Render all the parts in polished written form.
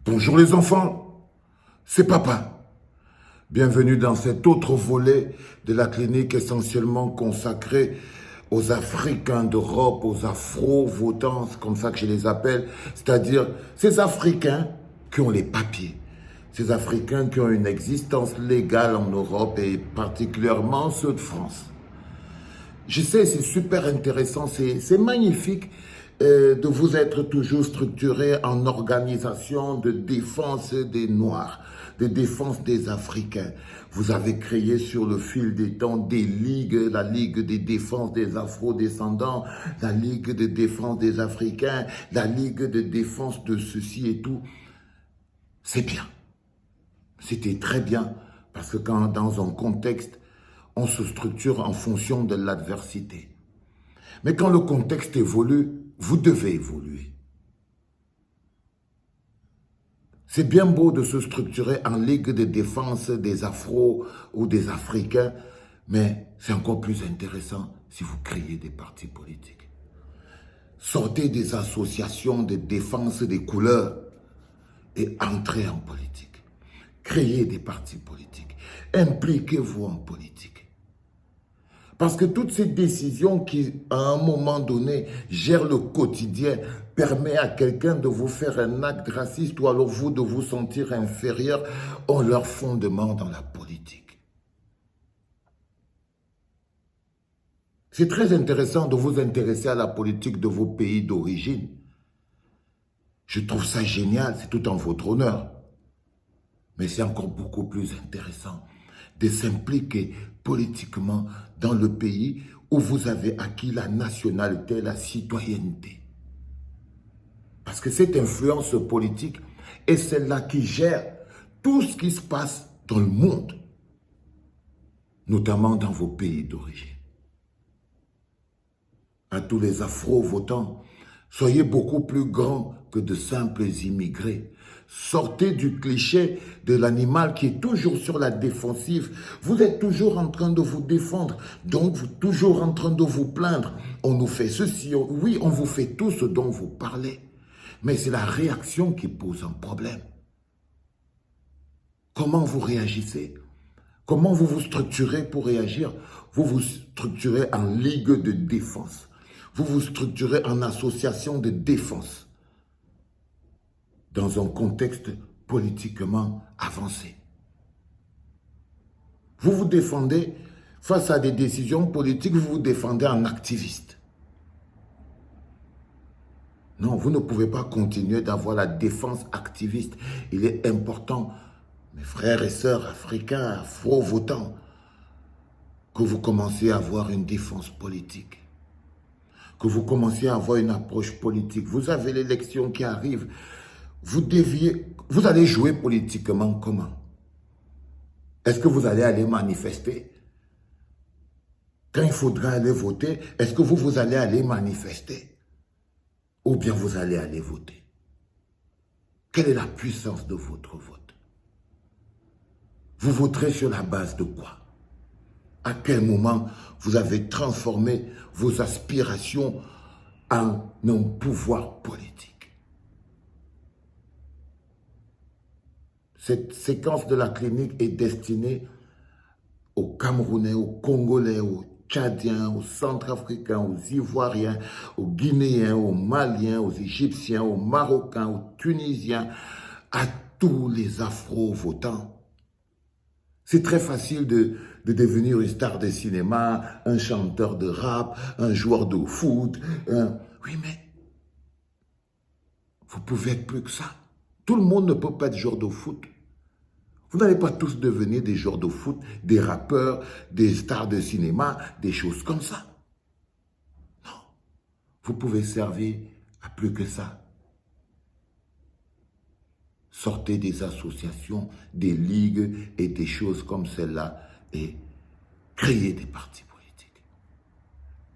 Bonjour les enfants, c'est papa. Bienvenue dans cet autre volet de la clinique essentiellement consacrée aux Africains d'Europe, aux Afro-votants, c'est comme ça que je les appelle, c'est-à-dire ces Africains qui ont les papiers, ces Africains qui ont une existence légale en Europe et particulièrement ceux de France. Je sais, c'est super intéressant, c'est magnifique de vous être toujours structuré en organisation de défense des Noirs, de défense des Africains. Vous avez créé sur le fil des temps des ligues, la Ligue de défense des Afro-descendants, la Ligue de défense des Africains, la Ligue de défense de ceci et tout. C'est bien. C'était très bien, parce que quand dans un contexte, on se structure en fonction de l'adversité. Mais quand le contexte évolue, vous devez évoluer. C'est bien beau de se structurer en ligue de défense des Afro ou des Africains, mais c'est encore plus intéressant si vous créez des partis politiques. Sortez des associations de défense des couleurs et entrez en politique. Créez des partis politiques. Impliquez-vous en politique. Parce que toutes ces décisions qui, à un moment donné, gèrent le quotidien, permettent à quelqu'un de vous faire un acte raciste ou alors vous de vous sentir inférieur, ont leur fondement dans la politique. C'est très intéressant de vous intéresser à la politique de vos pays d'origine. Je trouve ça génial, c'est tout en votre honneur. Mais c'est encore beaucoup plus intéressant de s'impliquer politiquement dans le pays où vous avez acquis la nationalité, la citoyenneté. Parce que cette influence politique est celle-là qui gère tout ce qui se passe dans le monde, notamment dans vos pays d'origine. À tous les Afro-votants, soyez beaucoup plus grands que de simples immigrés. Sortez du cliché de l'animal qui est toujours sur la défensive. Vous êtes toujours en train de vous défendre, donc vous êtes toujours en train de vous plaindre. On nous fait ceci, oui, on vous fait tout ce dont vous parlez. Mais c'est la réaction qui pose un problème. Comment vous réagissez? Comment vous vous structurez pour réagir? Vous vous structurez en ligue de défense. Vous vous structurez en association de défense dans un contexte politiquement avancé. Vous vous défendez face à des décisions politiques, vous vous défendez en activiste. Non, vous ne pouvez pas continuer d'avoir la défense activiste. Il est important, mes frères et sœurs africains, afro-votants, que vous commenciez à avoir une défense politique, que vous commenciez à avoir une approche politique. Vous avez l'élection qui arrive. Vous allez jouer politiquement comment? Est-ce que vous allez aller manifester? Quand il faudra aller voter, est-ce que vous allez aller manifester? Ou bien vous allez aller voter? Quelle est la puissance de votre vote? Vous voterez sur la base de quoi? À quel moment vous avez transformé vos aspirations en un pouvoir politique? Cette séquence de la clinique est destinée aux Camerounais, aux Congolais, aux Tchadiens, aux Centrafricains, aux Ivoiriens, aux Guinéens, aux Maliens, aux Égyptiens, aux Marocains, aux Tunisiens, à tous les Afro-votants. C'est très facile de devenir une star de cinéma, un chanteur de rap, un joueur de foot. Oui, mais vous pouvez être plus que ça. Tout le monde ne peut pas être joueur de foot. Vous n'allez pas tous devenir des joueurs de foot, des rappeurs, des stars de cinéma, des choses comme ça. Non. Vous pouvez servir à plus que ça. Sortez des associations, des ligues et des choses comme celle-là et créez des partis politiques.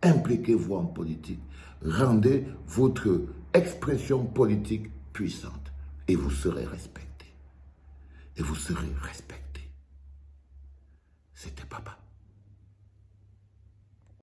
Impliquez-vous en politique. Rendez votre expression politique puissante et vous serez respecté. Et vous serez respecté. C'était papa.